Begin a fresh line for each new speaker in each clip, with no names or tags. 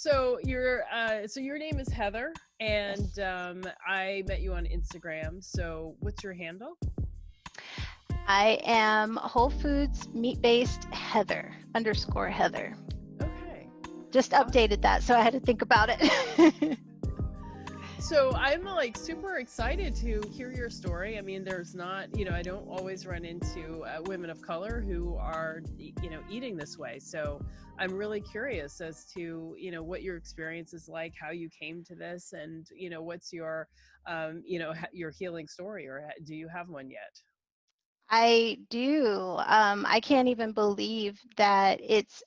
So your name is Heather, and
Yes.
I met you on Instagram. So what's your handle?
I am Whole Foods meat-based Heather underscore Heather.
Okay,
Just
awesome.
updated that, so I had to think about it.
So I'm like super excited to hear your story. I mean, there's not, I don't always run into women of color who are, eating this way. So I'm really curious as to, what your experience is like, how you came to this, and what's your, your healing story, or do you have one yet?
I do. I can't even believe that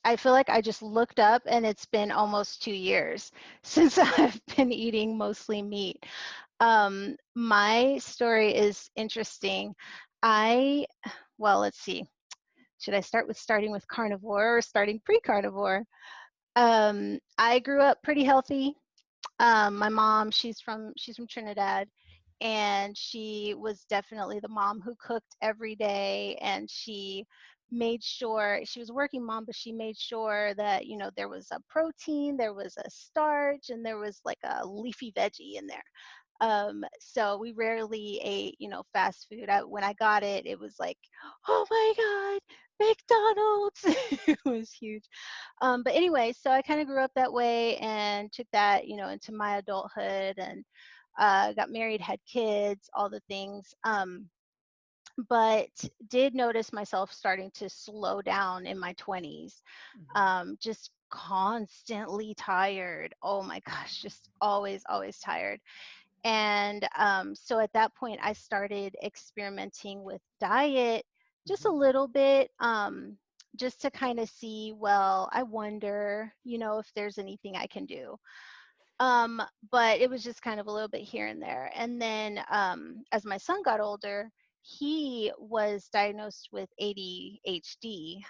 I feel like I just looked up and it's been almost 2 years since I've been eating mostly meat. My story is interesting. I, well, let's see. Should I start with starting with carnivore or starting pre-carnivore? I grew up pretty healthy. My mom, she's from Trinidad, and she was definitely the mom who cooked every day, and she made sure she was a working mom, but she made sure that there was a protein, there was a starch, and there was like a leafy veggie in there. So we rarely ate, fast food. When I got it, it was like, oh my God, McDonald's! It was huge. But anyway, so I kind of grew up that way and took that, into my adulthood, and got married, had kids, all the things. But did notice myself starting to slow down in my 20s.
Mhm.
Just constantly tired. Oh my gosh, just always, always tired. And so at that point, I started experimenting with diet just a
Mhm.
little bit, just to kind of see, well, I wonder, if there's anything I can do. Um, but it was just kind of a little bit here and there. And then as my son got older, he was diagnosed with ADHD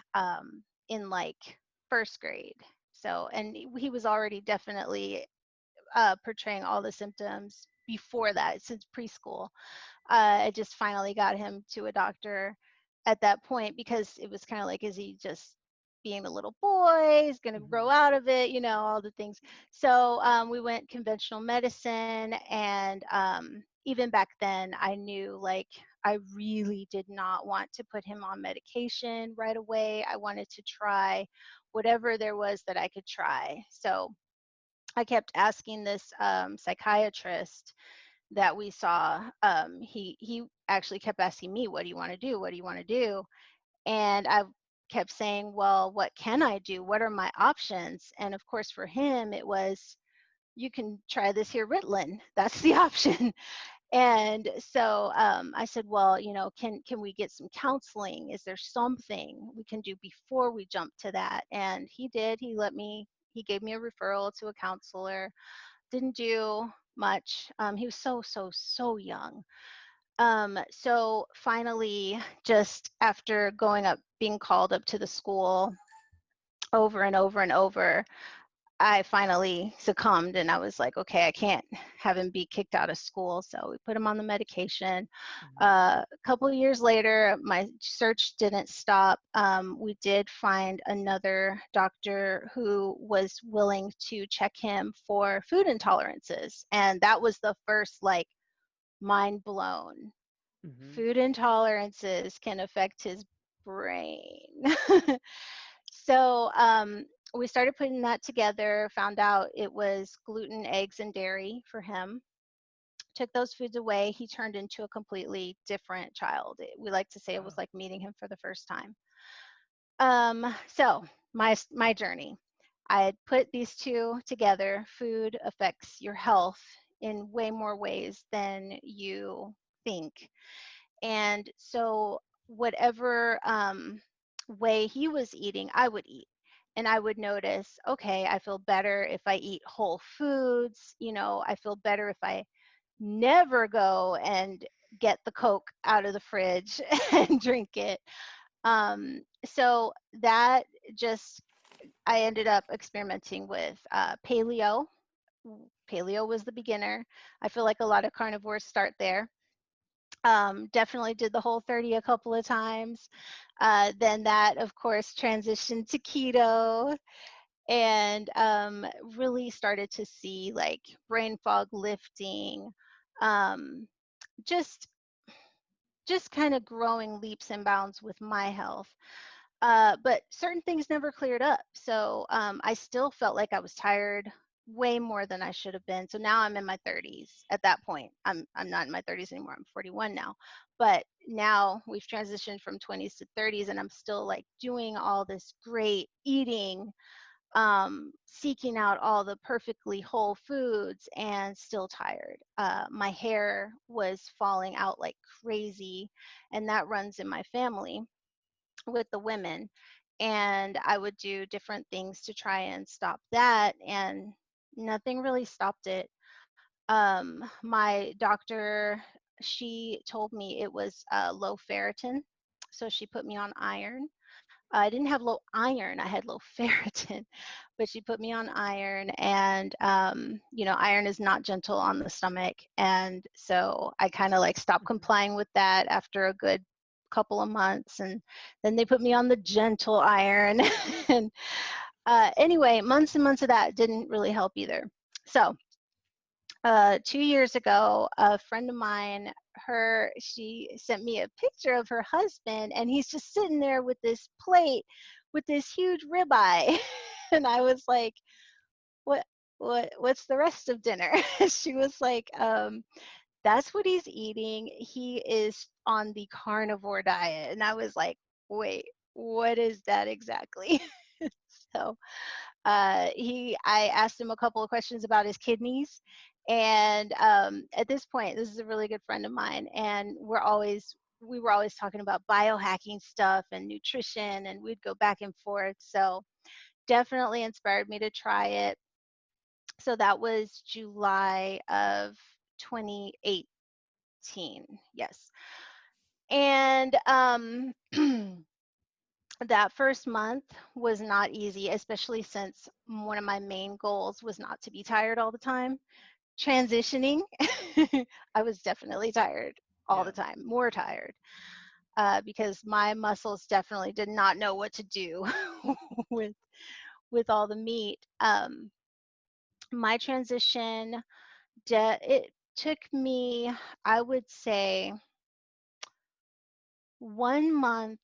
in like first grade. So, and he was already definitely portraying all the symptoms before that, since preschool. I just finally got him to a doctor at that point, because it was kind of like, is he just being a little boy? He's going to grow
Mhm.
out of it, all the things. So we went conventional medicine. And even back then, I knew like I really did not want to put him on medication right away. I wanted to try whatever there was that I could try. So I kept asking this psychiatrist that we saw. He actually kept asking me, "What do you want to do? What do you want to do?" And I kept saying, "Well, what can I do? What are my options?" And of course, for him, it was, "You can try this here Ritalin. That's the option." And so I said, "Well, can we get some counseling? Is there something we can do before we jump to that?" And he did. He gave me a referral to a counselor. Didn't do much. He was so, so, so young. So finally, just after being called up to the school over and over and over, I finally succumbed, and I was like, okay, I can't have him be kicked out of school. So we put him on the medication.
Mhm.
A couple of years later, my search didn't stop. We did find another doctor who was willing to check him for food intolerances. And that was the first, like, mind blown.
Mhm.
Food intolerances can affect his brain. So we started putting that together, found out it was gluten, eggs, and dairy for him. Took those foods away. He turned into a completely different child. We like to say it was
Wow.
like meeting him for the first time. So my journey. I had put these two together. Food affects your health in way more ways than you think. And so whatever way he was eating, I would eat. And I would notice, okay, I feel better if I eat whole foods. I feel better if I never go and get the Coke out of the fridge and drink it. So that just, I ended up experimenting with paleo. Paleo was the beginner. I feel like a lot of carnivores start there. Definitely did the Whole 30 a couple of times. Then that, of course, transitioned to keto. and really started to see like brain fog lifting, um, just just kind of growing leaps and bounds with my health. But certain things never cleared up. So I still felt like I was tired way more than I should have been. So now I'm in my 30s. At that point, I'm not in my 30s anymore. I'm 41 now. But now we've transitioned from 20s to 30s, and I'm still like doing all this great eating, seeking out all the perfectly whole foods, and still tired. My hair was falling out like crazy, and that runs in my family with the women. And I would do different things to try and stop that, and nothing really stopped it. My doctor, she told me it was low ferritin, so she put me on iron. I didn't have low iron, I had low ferritin, but she put me on iron. And, iron is not gentle on the stomach. And so I kind of like stopped
Mhm.
complying with that after a good couple of months. And then they put me on the gentle iron. And anyway, months and months of that didn't really help either. So 2 years ago, a friend of mine, she sent me a picture of her husband, and he's just sitting there with this plate with this huge ribeye. And I was like, what what's the rest of dinner? She was like, that's what he's eating. He is on the carnivore diet. And I was like, wait, what is that exactly? So I asked him a couple of questions about his kidneys. And at this point, this is a really good friend of mine, and we were always talking about biohacking stuff and nutrition, and we'd go back and forth. So definitely inspired me to try it. So that was July of 2018. Yes. And that first month was not easy, especially since one of my main goals was not to be tired all the time. Transitioning, I was definitely tired all
Yeah.
the time, more tired, because my muscles definitely did not know what to do with all the meat. My transition, it took me, I would say, 1 month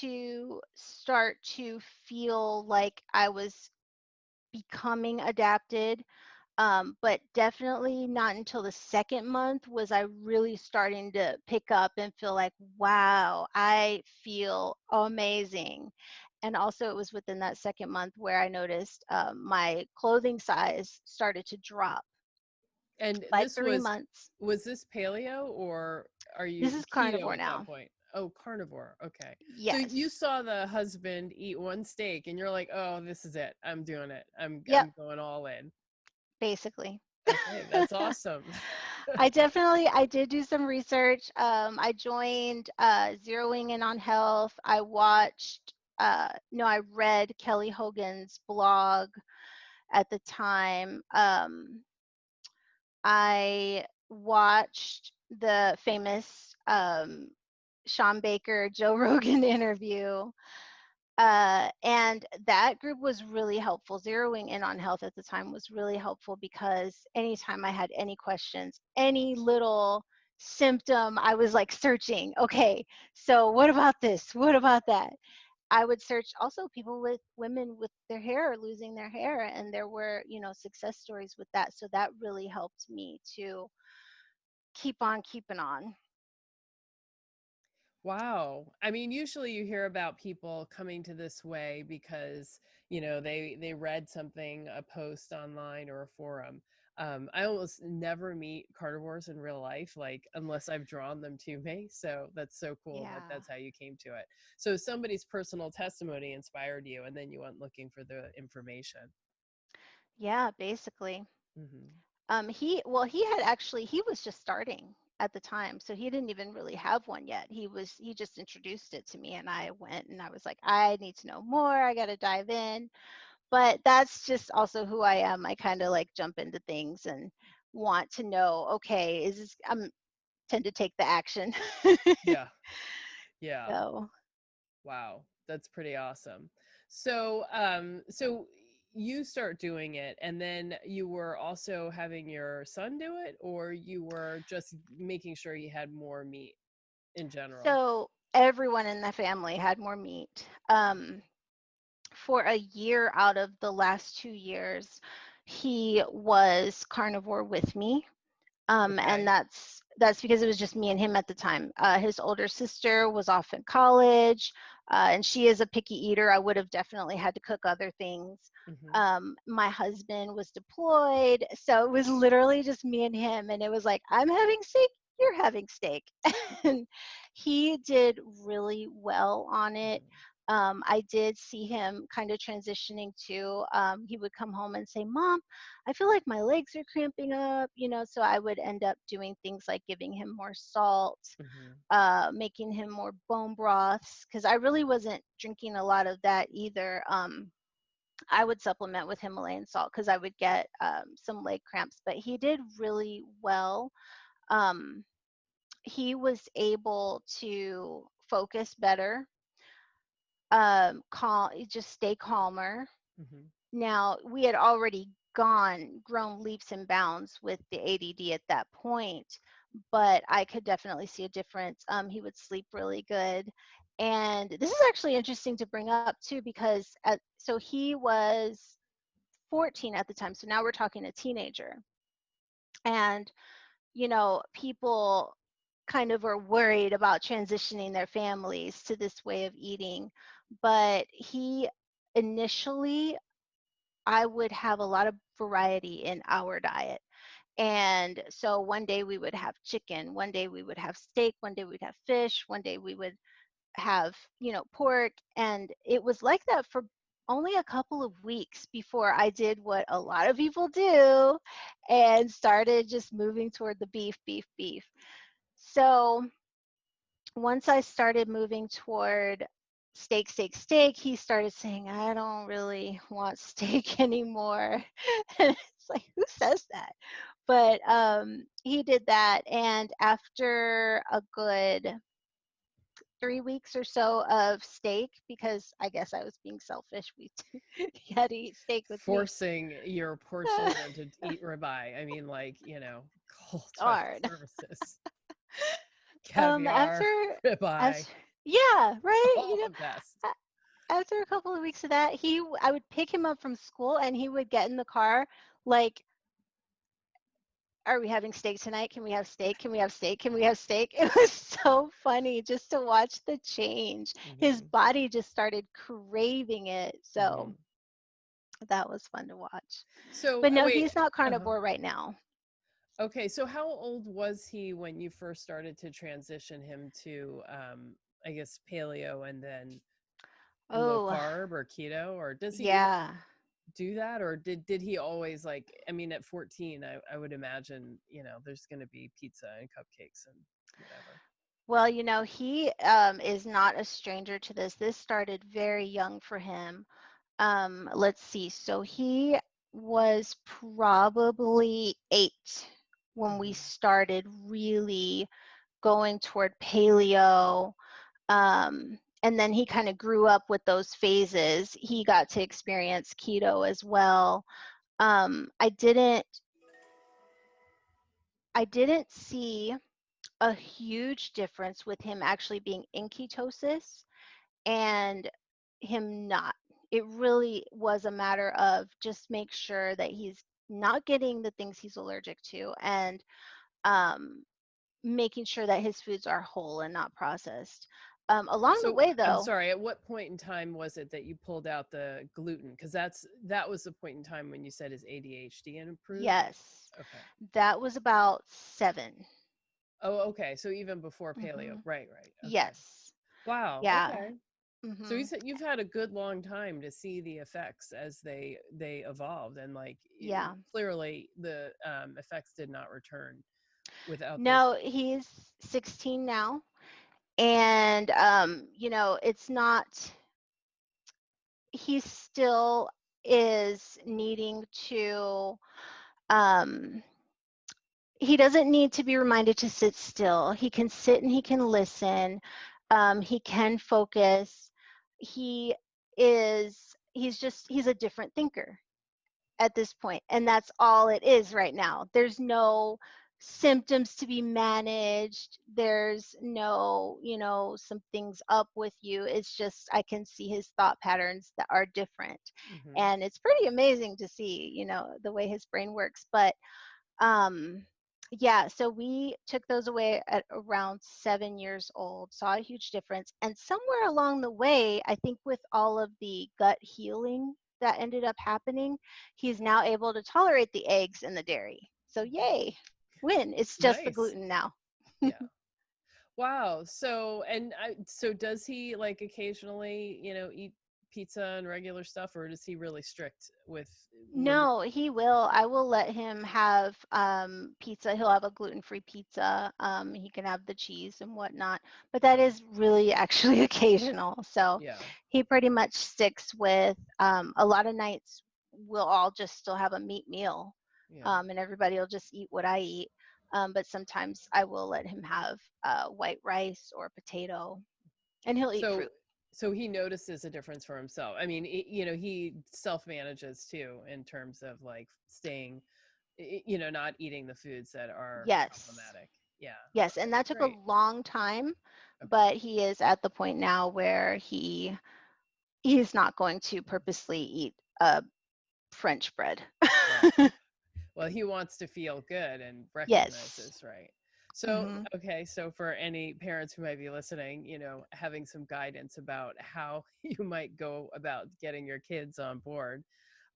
to start to feel like I was becoming adapted. But definitely not until the second month was I really starting to pick up and feel like, wow, I feel amazing. And also, it was within that second month where I noticed my clothing size started to drop.
And
By
this
3 months,
was this paleo, or are
this
you
is
keto
carnivore
at that
now.
point? Oh, carnivore. Okay. So you
Yes,
saw the husband eat one steak and you're like, "Oh, this is it. I'm doing it.
yep,
I'm going all in."
basically.
Okay, that's awesome.
I did do some research. I joined Zeroing In on Health. I watched, no, I read Kelly Hogan's blog at the time. I watched the famous Sean Baker, Joe Rogan interview. And that group was really helpful. Zeroing In on Health at the time was really helpful because anytime I had any questions, any little symptom, I was like searching, okay, so what about this? What about that? I would search also people with women with their hair losing their hair, and there were, success stories with that. So that really helped me to keep on keeping on.
Wow. I mean, usually you hear about people coming to this way because, they read something, a post online or a forum. I almost never meet carnivores in real life, like unless I've drawn them to me. So that's so cool that
Yeah.
that's how you came to it. So somebody's personal testimony inspired you, and then you went looking for the information.
Yeah, basically.
Hmm.
He was just starting at the time, so he didn't even really have one yet. He just introduced it to me, and I went and I was like, I need to know more. I got to dive in. But that's just also who I am. I kind of like jump into things and want to know, okay, is this, I'm tend to take the action.
Yeah. Yeah.
So,
Wow, that's pretty awesome. So, you start doing it, and then you were also having your son do it, or you were just making sure you had more meat in general?
So everyone in the family had more meat. For a year out of the last 2 years, he was carnivore with me. And
Okay.
that's because it was just me and him at the time. His older sister was off in college, and she is a picky eater. I would have definitely had to cook other things.
Hmm.
My husband was deployed, so it was literally just me and him, and it was like, I'm having steak, you're having steak. And he did really well on it.
Hmm.
I did see him kind of transitioning to, he would come home and say, Mom, I feel like my legs are cramping up, so I would end up doing things like giving him more salt,
Hmm.
making him more bone broths, because I really wasn't drinking a lot of that either. I would supplement with Himalayan salt because I would get some leg cramps, but he did really well. Um, he was able to focus better, just stay calmer.
Hmm.
Now, we had already grown leaps and bounds with the ADD at that point, but I could definitely see a difference. He would sleep really good. And this is actually interesting to bring up too, because so he was 14 at the time. So now we're talking a teenager. And, people kind of were worried about transitioning their families to this way of eating. But he initially, I would have a lot of variety in our diet. And so one day we would have chicken, one day we would have steak, one day we'd have fish, one day we would have, pork. And it was like that for only a couple of weeks before I did what a lot of people do and started just moving toward the beef, beef, beef. So once I started moving toward steak, steak, steak, he started saying, I don't really want steak anymore. And it's like, who says that? But he did that. And after a good 3 weeks or so of steak, because I guess I was being selfish, he had to eat steak with me.
Forcing your poor children to eat ribeye. I mean, like, cult
It's
of
hard.
services,
After,
caviar,
as
ribeye,
yeah, right.
all the best.
After a couple of weeks of that, I would pick him up from school and he would get in the car like, are we having steak tonight? Can we have steak? Can we have steak? Can we have steak? It was so funny just to watch the change. His
Hmm.
body just started craving it. So
Hmm.
that was fun to watch.
So
But no,
wait.
he's not
Uh-huh.
carnivore right now.
Okay, so how old was he when you first started to transition him to, I guess, paleo and then low
Oh,
carb or keto, or does he
yeah.
do that, or did he always, like, I mean, at 14, I would imagine, there's going to be pizza and cupcakes and whatever.
Well, he is not a stranger to this. This started very young for him. Let's see. So he was probably 8 when we
Hmm.
started really going toward paleo. And then he kind of grew up with those phases. He got to experience keto as well. Um, I didn't I didn't see a huge difference with him actually being in ketosis and him not. It really was a matter of just make sure that he's not getting the things he's allergic to, and um, making sure that his foods are whole and not processed. Along the
So
way,
I'm
though,
sorry, at what point in time was it that you pulled out the gluten? Because that was the point in time when you said his ADHD improved.
yes,
Okay.
that was about 7.
Oh, okay. So even before paleo.
Hmm.
Right, right. Okay.
Yes,
Wow.
yeah.
Okay. So
Hmm.
you've had a good long time to see the effects as they evolved, and, like,
Yeah.
clearly the effects did not return without this.
No, he's 16 now, and it's not. He still is needing to. Um, he doesn't need to be reminded to sit still. He can sit and he can listen. He can focus. He he's a different thinker. at this point, and that's all it is right now. There's no symptoms to be managed. There's no, something's up with you. It's just I can see his thought patterns that are different.
Hmm.
And it's pretty amazing to see, the way his brain works. But um yeah, so we took those away at around 7 years old, saw a huge difference. And somewhere along the way, I think with all of the gut healing that ended up happening, he's now able to tolerate the eggs and the dairy. So yay, win. It's just the
Nice.
gluten now.
Yeah. Wow. So does he like occasionally, eat pizza and regular stuff, or is he really strict with limit?
No, he will. I will let him have pizza. He'll have a gluten-free pizza. He can have the cheese and whatnot, but that
Hmm.
is really actually occasional. So
Yeah.
he pretty much sticks with a lot of nights we'll all just still have a meat meal,
Yeah.
and everybody will just eat what I eat. But sometimes I will let him have white rice or potato, and he'll eat
So
fruit.
so he notices a difference for himself. I mean, he self-manages too in terms of like staying, not eating the foods that are
Yes.
problematic. Yeah.
Yes, and
Okay,
that took a
great.
long time,
Okay.
but he is at the point now where he's not going to purposely eat French bread.
Right. Well, he wants to feel good and
Yes.
recognizes, right? So,
Hmm.
okay, so for any parents who might be listening, having some guidance about how you might go about getting your kids on board,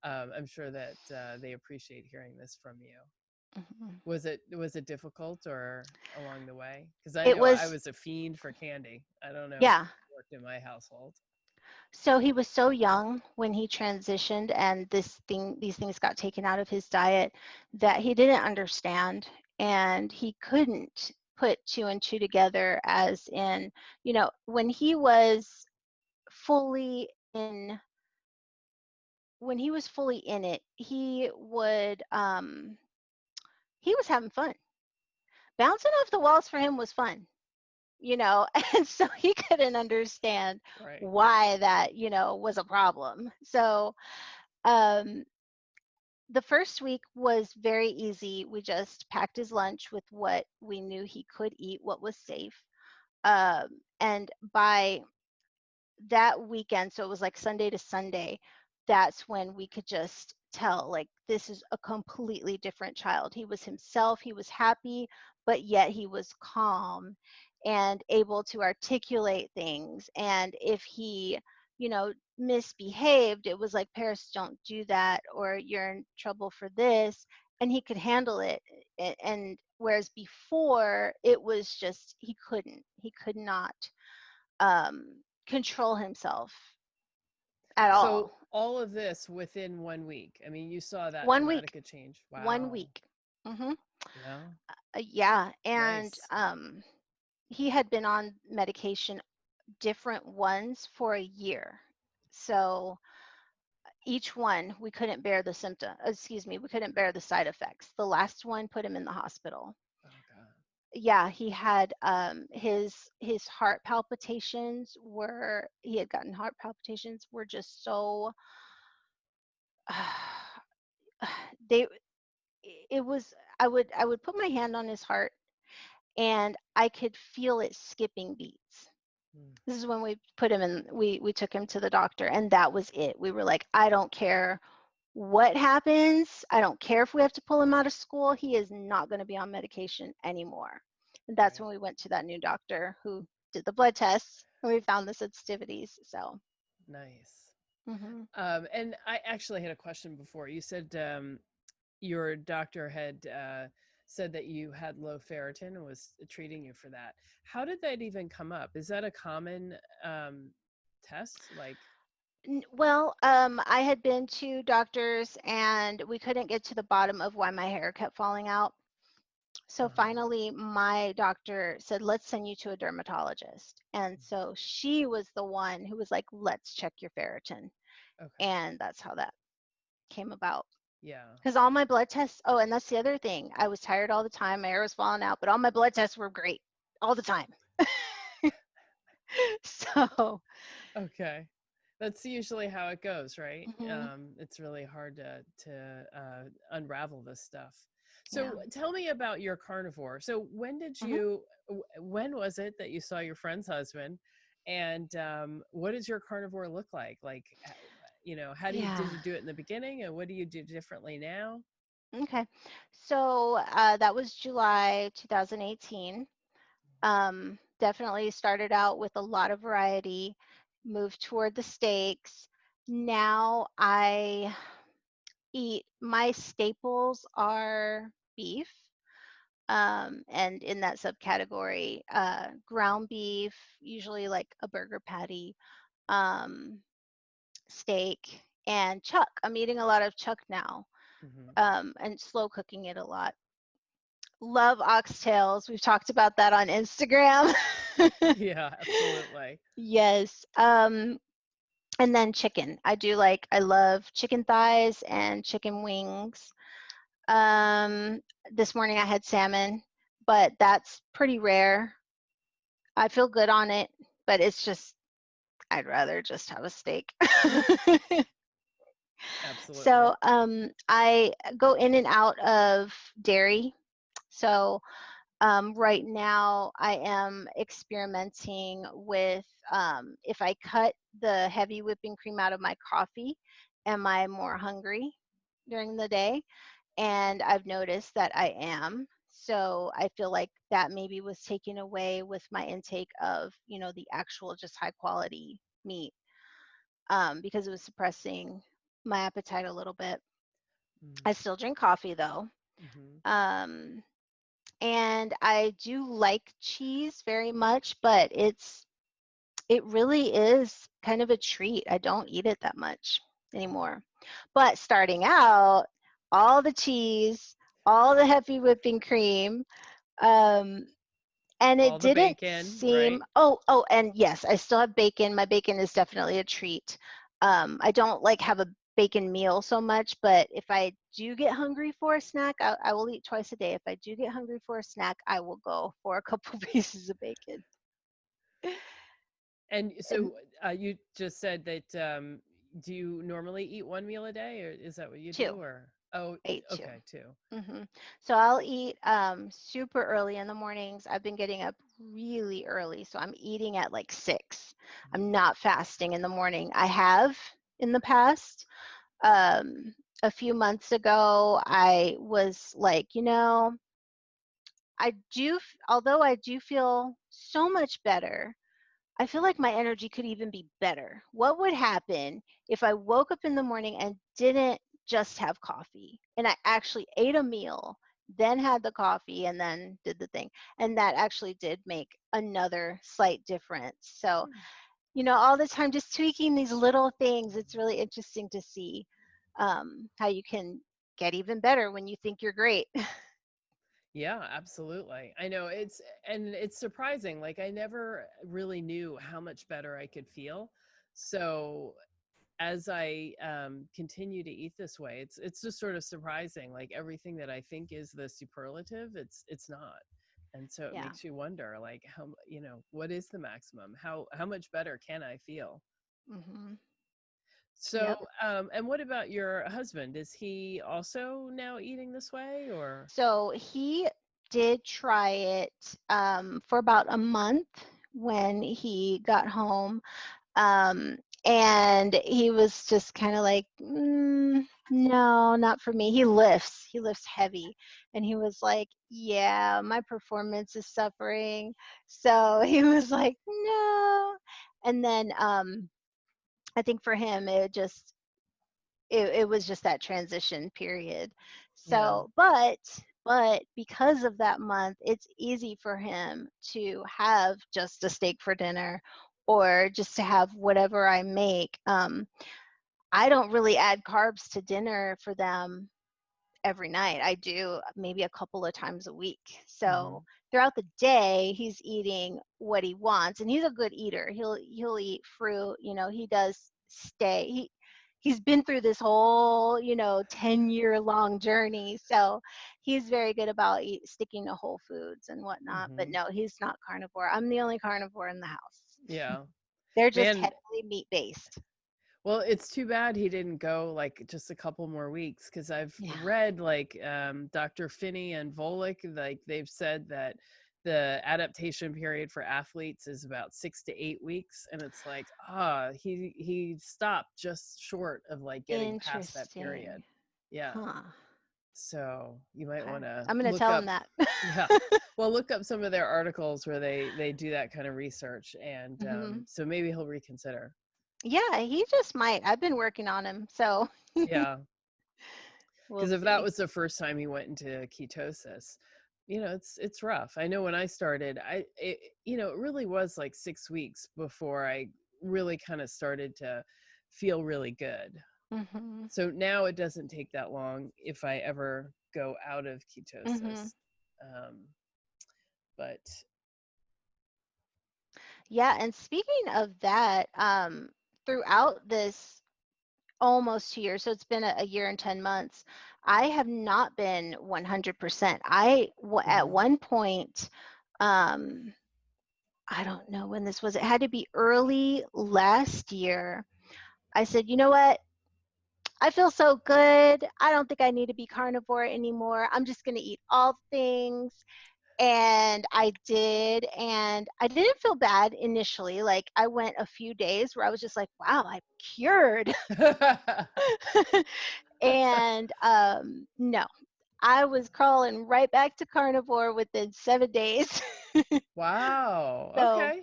I'm sure that they appreciate hearing this from you.
Hmm.
Was it difficult or along the way? Because I
It
know I
was,
was a fiend for candy. I don't know if
yeah.
it worked in my household.
So he was so young when he transitioned and these things got taken out of his diet that he didn't understand, and he couldn't put two and two together as in, when he was fully in when he was fully in it, he was having fun. Bouncing off the walls for him was fun, and so he couldn't understand
Right.
why that, was a problem. So um the first week was very easy. We just packed his lunch with what we knew he could eat, what was safe. And by that weekend, so it was like Sunday to Sunday, that's when we could just tell, like, this is a completely different child. He was himself, he was happy, but yet he was calm and able to articulate things. And if he, misbehaved, it was like, Paris, don't do that, or you're in trouble for this. And he could handle it. And whereas before, it was just, he could not control himself at
So
all.
all of this within 1 week. I mean, you saw that
1 week,
dramatic a change.
one
Wow.
week. Hmm.
Yeah.
Yeah, and
Nice.
he had been on medication, different ones, for a year. So each one we couldn't bear the symptom. Excuse me, we couldn't bear the side effects. The last one put him in the hospital.
Oh God.
Yeah, he had his heart palpitations were he had gotten heart palpitations were just so they it was I would put my hand on his heart and I could feel it skipping beats.
Hmm.
This is when we put him in we took him to the doctor, and that was it. We were like, I don't care what happens. I don't care if we have to pull him out of school. He is not going to be on medication anymore. And that's
Right.
when we went to that new doctor who did the blood tests and we found the sensitivities. So,
Nice.
mhm.
And I actually had a question before. You said your doctor had said that you had low ferritin and was treating you for that. How did that even come up? Is that a common test? Like,
Well, I had been to doctors and we couldn't get to the bottom of why my hair kept falling out. So
uh-huh.
finally, my doctor said, let's send you to a dermatologist. And so she was the one who was like, let's check your ferritin.
Okay.
And that's how that came about.
Yeah.
Because all my blood tests, oh, and that's the other thing. I was tired all the time. My hair was falling out, but all my blood tests were great all the time. So,
Okay. That's usually how it goes, right?
Hmm.
It's really hard to unravel this stuff.
Yeah.
So tell me about your carnivore. So when did
Hmm.
you? When was it that you saw your friend's husband? And what does your carnivore look like? Like, how do you
Yeah.
did you do it in the beginning, and what do you do differently now?
Okay. So that was July 2018. Definitely started out with a lot of variety, moved toward the steaks. Now I eat, my staples are beef, and in that subcategory, ground beef, usually like a burger patty, um, steak, and chuck. I'm eating a lot of chuck now,
Hmm.
and slow cooking it a lot. Love oxtails. We've talked about that on Instagram.
Yeah, absolutely.
Yes. And then chicken. I love chicken thighs and chicken wings. Um, this morning I had salmon, but that's pretty rare. I feel good on it, but it's just, I'd rather just have a steak.
Absolutely.
So I go in and out of dairy. So right now, I am experimenting with, if I cut the heavy whipping cream out of my coffee, am I more hungry during the day? And I've noticed that I am. So I feel like that maybe was taken away with my intake of, the actual just high quality meat, because it was suppressing my appetite a little bit. I still drink coffee though.
Mm-hmm.
Um, and I do like cheese very much, but it really is kind of a treat. I don't eat it that much anymore. But starting out, all the cheese, all the heavy whipping cream, um, and it
All the
didn't
bacon,
seem,
right?
oh, and yes, I still have bacon. My bacon is definitely a treat. I don't like have a bacon meal so much, but if I do get hungry for a snack, I will eat twice a day. If I do get hungry for a snack, I will go for a couple pieces of bacon.
And
And
so you just said that do you normally eat one meal a day, or is that what you
two,
do? Or oh,
I ate two.
okay, two.
So I'll eat super early in the mornings. I've been getting up really early, so I'm eating at like 6. I'm
Mhm.
not fasting in the morning. I have in the past. Um, a few months ago, I was like, although I do feel so much better, I feel like my energy could even be better. What would happen if I woke up in the morning and didn't just have coffee and I actually ate a meal, then had the coffee, and then did the thing? And that actually did make another slight difference. So, all the time just tweaking these little things, it's really interesting to see how you can get even better when you think you're great.
Yeah, absolutely. I know it's surprising. Like I never really knew how much better I could feel. So as I continue to eat this way, it's just sort of surprising. Like everything that I think is the superlative, it's not. And so it
Yeah.
makes you wonder, like what is the maximum? How much better can I feel?
Hmm.
So,
Yep.
and what about your husband? Is he also now eating this way, or?
So he did try it for about a month when he got home. Um, and he was just kind of like, no, not for me. He lifts heavy. And he was like, yeah, my performance is suffering. So he was like, no. And then I think for him, it was just that transition period.
Yeah.
So, but because of that month, it's easy for him to have just a steak for dinner or just to have whatever I make. I don't really add carbs to dinner for them every night. I do maybe a couple of times a week. So
Hmm.
throughout the day, he's eating what he wants, and he's a good eater. He'll eat fruit. He does stay. He's been through this whole 10-year long journey, so he's very good about sticking to whole foods and whatnot. But
Hmm.
no, he's not carnivore. I'm the only carnivore in the house.
Yeah.
They're just
Man,
heavily meat based.
Well, it's too bad he didn't go like just a couple more weeks, because I've
Yeah.
read like Dr. Finney and Volek, like they've said that the adaptation period for athletes is about 6 to 8 weeks, and it's like he stopped just short of like getting past that
Interesting.
period. Yeah.
Huh.
So you might
Okay.
want to
I'm gonna
look
tell him
up,
that.
yeah, well, look up some of their articles where they do that kind of research, and
Hmm.
so maybe he'll reconsider.
Yeah, he just might. I've been working on him, so
Yeah.
we'll
Because if that
see.
was the first time he went into ketosis, it's rough. I know when I started, it really was like 6 weeks before I really kind of started to feel really good.
Hmm.
So now it doesn't take that long if I ever go out of
Hmm.
ketosis. Um, but
Yeah, and speaking of that, throughout this almost 2 years, so it's been a year and 10 months, I have not been 100%. At
Mhm.
one point, um, I don't know when this was, it had to be early last year. I said, you know what? I feel so good. I don't think I need to be carnivore anymore. I'm just going to eat all things. And I did. And I didn't feel bad initially. Like I went a few days where I was just like, wow, I'm cured. And no, I was crawling right back to carnivore within 7 days.
Wow.
So
Okay.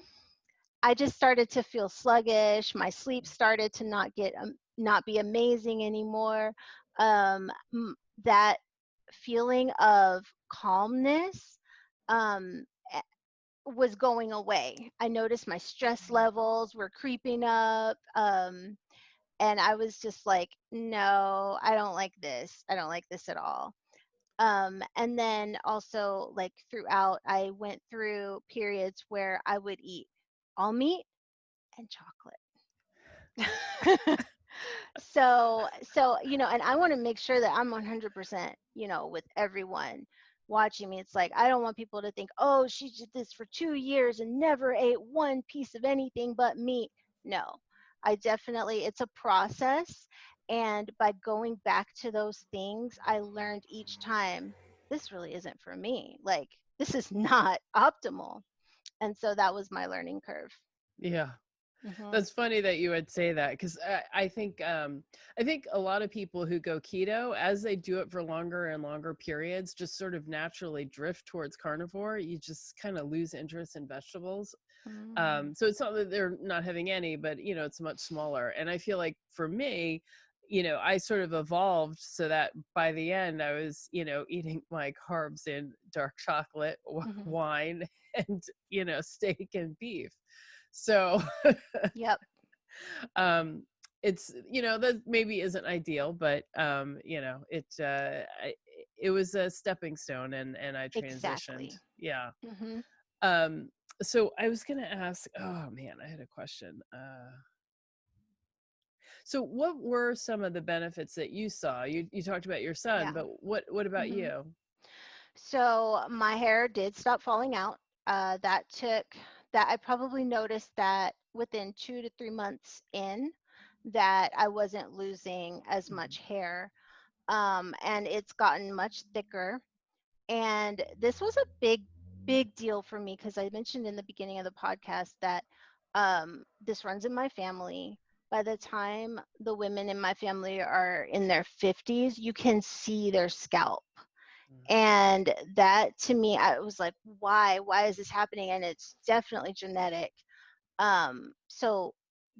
I just started to feel sluggish. My sleep started to not be amazing anymore. That feeling of calmness um, eh, was going away. I noticed my stress levels were creeping up. And I was just like, no, I don't like this. I don't like this at all. And then also, like, throughout, I went through periods where I would eat all meat and chocolate. So and I want to make sure that I'm 100%, with everyone watching me. It's like I don't want people to think, oh, she did this for 2 years and never ate one piece of anything but meat. No, I definitely, it's a process. And by going back to those things, I learned each time this really isn't for me. Like, this is not optimal. And so that was my learning curve.
Yeah.
Hmm.
That's funny that you would say that, because I think a lot of people who go keto, as they do it for longer and longer periods, just sort of naturally drift towards carnivore. You just kind of lose interest in vegetables.
Mm-hmm.
So it's not that they're not having any, but it's much smaller. And I feel like for me, I sort of evolved so that by the end I was, eating my carbs in dark chocolate,
Hmm.
wine, and steak and beef. So
Yep.
um it's that maybe isn't ideal, but it was a stepping stone, and I transitioned.
Exactly.
Yeah.
Hmm.
um so I was gonna ask, oh man, I had a question. So what were some of the benefits that you saw? You talked about your son,
Yeah.
but what about
Hmm.
you?
So my hair did stop falling out. That took that I probably noticed that within 2 to 3 months in that I wasn't losing as
Mhm.
much hair. And it's gotten much thicker. And this was a big deal for me because I mentioned in the beginning of the podcast that this runs in my family. By the time the women in my family are in their 50s, you can see their scalp. And that to me, I was like, why is this happening? And it's definitely genetic. So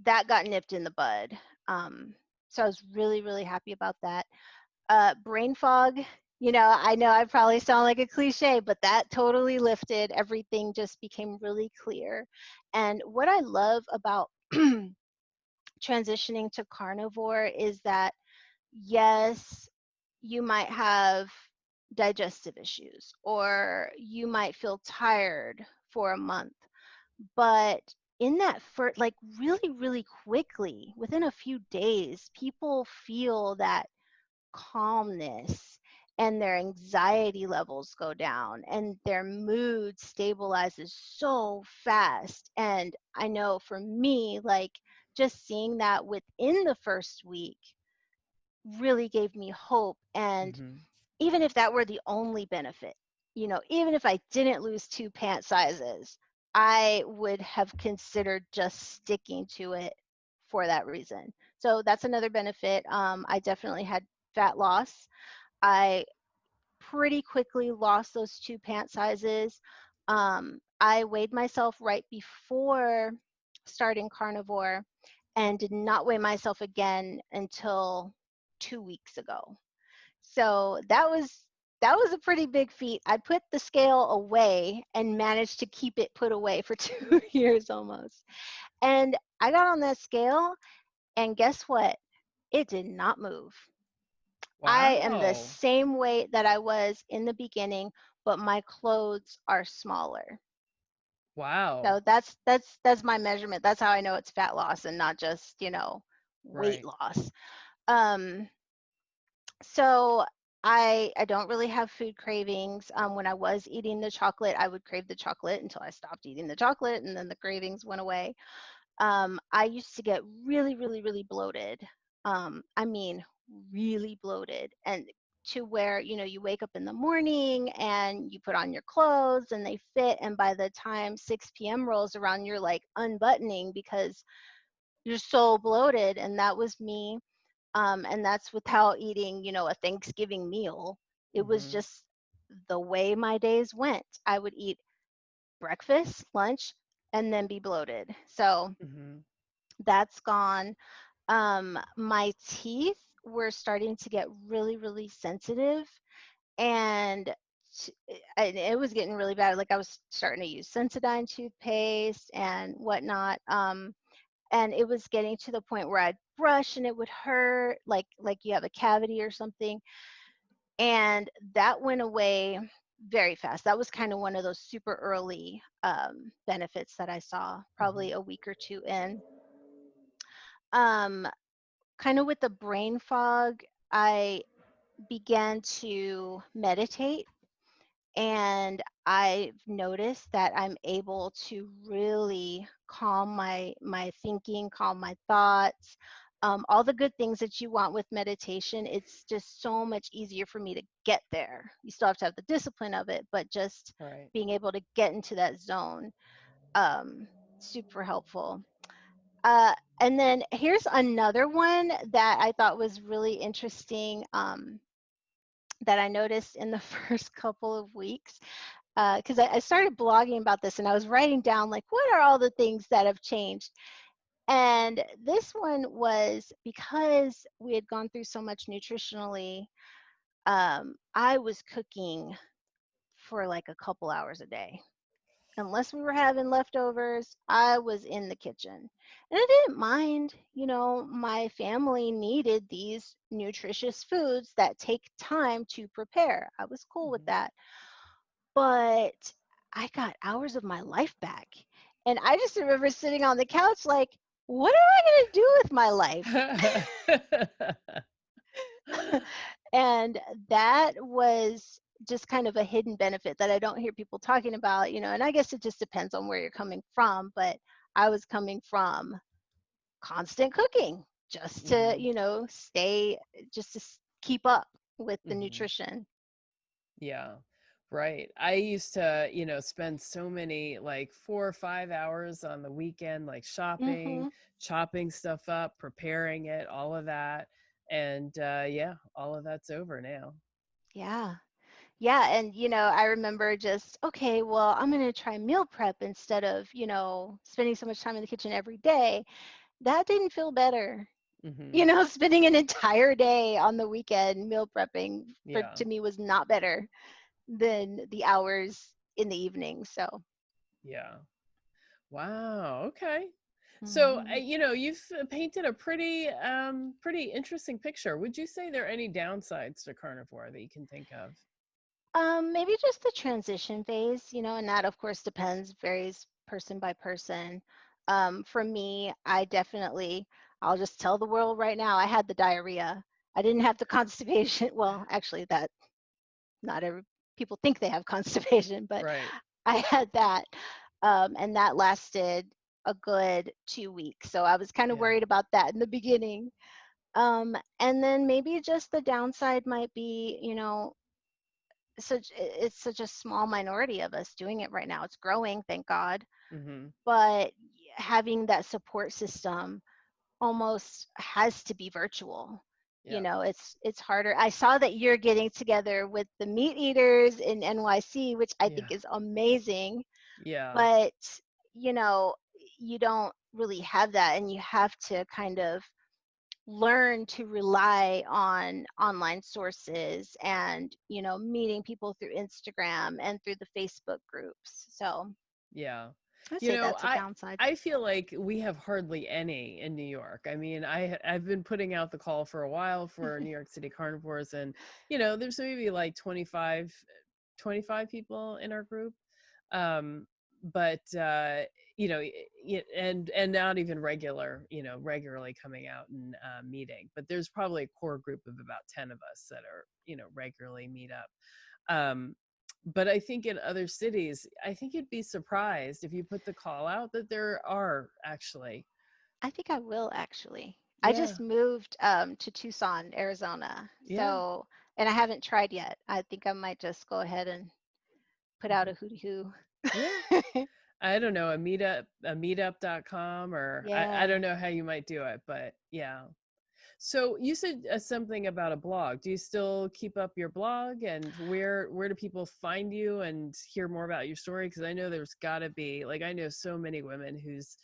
that got nipped in the bud. So I was really happy about that. Brain fog, I know I probably sound like a cliche, but that totally lifted. Everything just became really clear. And what I love about transitioning to carnivore is that, yes, you might have digestive issues or you might feel tired for a month, but in that for like really quickly, within a few days, people feel that calmness and their anxiety levels go down and their mood stabilizes so fast. And I know for me, like, just seeing that within the first week really gave me hope. And
Mhm.
even if that were the only benefit, even if I didn't lose 2 pant sizes, I would have considered just sticking to it for that reason. So that's another benefit. I definitely had fat loss. I pretty quickly lost those 2 pant sizes. I weighed myself right before starting carnivore and did not weigh myself again until 2 weeks ago. So that was a pretty big feat. I put the scale away and managed to keep it put away for 2 years almost. And I got on that scale, and guess what? It did not move. I am the
Wow.
same weight that I was in the beginning, but my clothes are smaller.
Wow.
So that's my measurement. That's how I know it's fat loss and not just, weight
Right.
loss. Um, so I don't really have food cravings. When I was eating the chocolate, I would crave the chocolate until I stopped eating the chocolate, and then the cravings went away. I used to get really, really, really bloated. I mean, really bloated, and to where, you wake up in the morning and you put on your clothes and they fit, and by the time 6 p.m. rolls around, you're like unbuttoning because you're so bloated. And that was me. And that's without eating, a Thanksgiving meal. It was
Mhm.
just the way my days went. I would eat breakfast, lunch, and then be bloated. So
Mhm.
that's gone. My teeth were starting to get really, really sensitive, and and it was getting really bad. Like I was starting to use Sensodyne toothpaste and whatnot. And it was getting to the point where I'd brush and it would hurt, like you have a cavity or something. And that went away very fast. That was kind of one of those super early benefits that I saw,
Mhm.
probably a week or two in. Um, Kind of with the brain fog, I began to meditate, and I've noticed that I'm able to really calm my thinking, calm my thoughts, all the good things that you want with meditation. It's just so much easier for me to get there. You still have to have the discipline of it, but just
Right.
being able to get into that zone, um, super helpful. Uh, and then here's another one that I thought was really interesting, that I noticed in the first couple of weeks, because I started blogging about this and I was writing down, like, what are all the things that have changed? And this one was because we had gone through so much nutritionally. I was cooking for like a couple hours a day. Unless we were having leftovers, I was in the kitchen. And I didn't mind, my family needed these nutritious foods that take time to prepare. I was cool with
Mhm.
that. But I got hours of my life back. And I just remember sitting on the couch like, what am I going to do with my life? And that was just kind of a hidden benefit that I don't hear people talking about, and I guess it just depends on where you're coming from, but I was coming from constant cooking just to,
Mhm.
stay, just to keep up with the
Mhm.
nutrition.
Yeah. Right. I used to, spend so many like 4 or 5 hours on the weekend, like shopping,
Hmm.
chopping stuff up, preparing it, all of that. And yeah, all of that's over now.
Yeah. Yeah. And, I remember just, okay, well, I'm going to try meal prep instead of, spending so much time in the kitchen every day. That didn't feel better.
Hmm.
Spending an entire day on the weekend meal prepping
Yeah.
to me was not better than the hours in the evening. So,
Yeah. Wow. Okay. So,
mhm.
you've painted a pretty interesting picture. Would you say there are any downsides to carnivore that you can think of?
Maybe just the transition phase, and that of course depends, varies person by person. For me, I'll just tell the world right now, I had the diarrhea. I didn't have the constipation. Well, actually, that not every people think they have constipation, but
Right.
I had that, and that lasted. a good 2 weeks. So I was kind of
Yeah.
worried about that in the beginning. And then maybe just the downside might be, it's such a small minority of us doing it right now. It's growing, thank God.
Mhm.
But having that support system almost has to be virtual.
Yeah.
It's harder. I saw that you're getting together with the meat eaters in NYC, which I
Yeah.
think is amazing,
Yeah.
but you know, you don't really have that, and you have to kind of learn to rely on online sources and, meeting people through Instagram and through the Facebook groups. So
Yeah.
I'd
You
say
know,
that's a
I
downside.
I feel like we have hardly any in New York. I mean, I've been putting out the call for a while for New York City carnivores, and there's maybe like 25 people in our group. Um but and not even regularly coming out and meeting, but there's probably a core group of about 10 of us that are regularly meet up. um but I think in other cities, I think you'd be surprised if you put the call out that there are actually.
I think I will actually. I
Yeah.
just moved to Tucson, Arizona.
Yeah.
So, and I haven't tried yet. I think I might just go ahead and put out
Mhm.
a hooty hoo.
Yeah. I don't know, a meetup.com, or I
Yeah.
don't know how you might do it, but yeah. So you said something about a blog. Do you still keep up your blog, and where do people find you and hear more about your story? Because I know there's got to be, like, I know so many women who's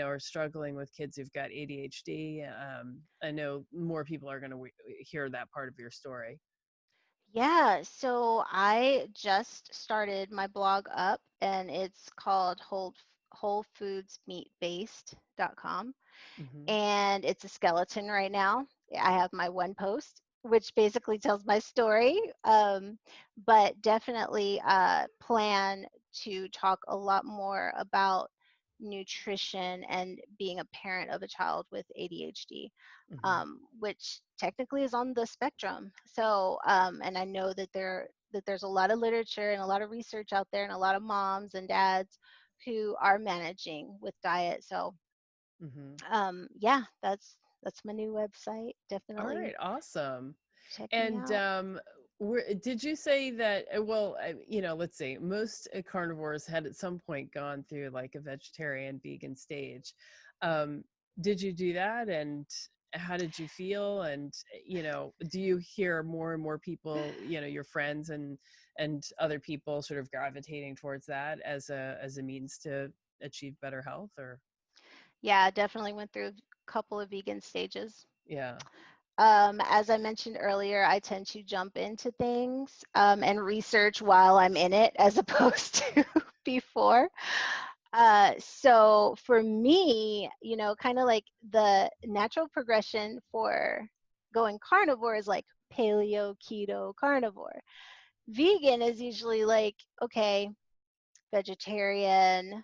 are struggling with kids who've got ADHD. I know more people are going to hear that part of your story.
Yeah, so I just started my blog up and it's called wholefoodsmeatbased.com.
Mm-hmm.
And it's a skeleton right now. I have my one post, which basically tells my story, but definitely plan to talk a lot more about nutrition and being a parent of a child with ADHD,
Mm-hmm.
which technically is on the spectrum. So, and I know that there's a lot of literature and a lot of research out there, and a lot of moms and dads who are managing with diet. So
Mm-hmm.
yeah, that's my new website.
All
Definitely
right, awesome.
check me
And
out.
did you say that? Well, let's see. Most carnivores had at some point gone through like a vegetarian, vegan stage. Um, did you do that? And how did you feel? And do you hear more and more people, your friends and other people, sort of gravitating towards that as a means to achieve better health? Or
Yeah, definitely went through a couple of vegan stages.
yeah.
As I mentioned earlier, I tend to jump into things and research while I'm in it as opposed to before. So for me, kind of like the natural progression for going carnivore is like paleo, keto, carnivore. Vegan is usually like, okay, vegetarian,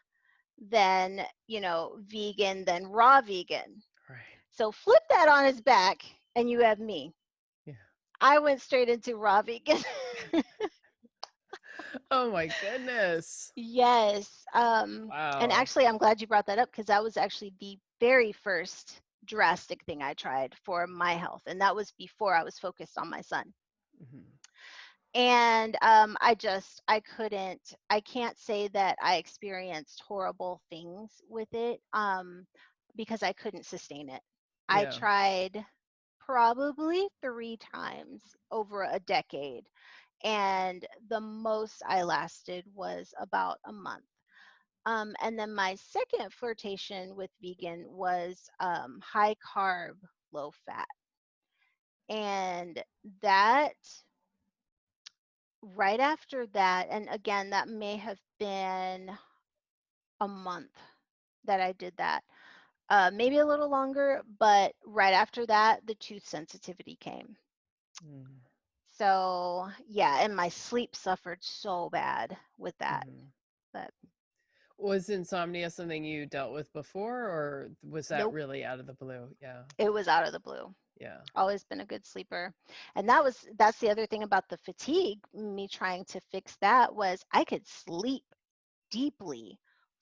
then, vegan, then raw vegan.
Right.
So flip that on his back and you have me.
Yeah.
I went straight into raw vegan.
Oh my goodness.
Yes. And
Wow.
actually, I'm glad you brought that up because that was actually the very first drastic thing I tried for my health. And that was before I was focused on my son.
Mhm.
And I can't say that I experienced horrible things with it, because I couldn't sustain it. I
Yeah.
tried probably 3 times over a decade, and the most I lasted was about a month. And then my second flirtation with vegan was high carb, low fat. And that right after that, and again, that may have been a month that I did that, maybe a little longer, but right after that, the tooth sensitivity came.
Mm.
So, yeah, and my sleep suffered so bad with that.
Mhm.
But
Was insomnia something you dealt with before, or was that
nope,
really out of the blue? Yeah.
it was out of the blue.
Yeah.
Always been a good sleeper. And that's the other thing about the fatigue, me trying to fix that was I could sleep deeply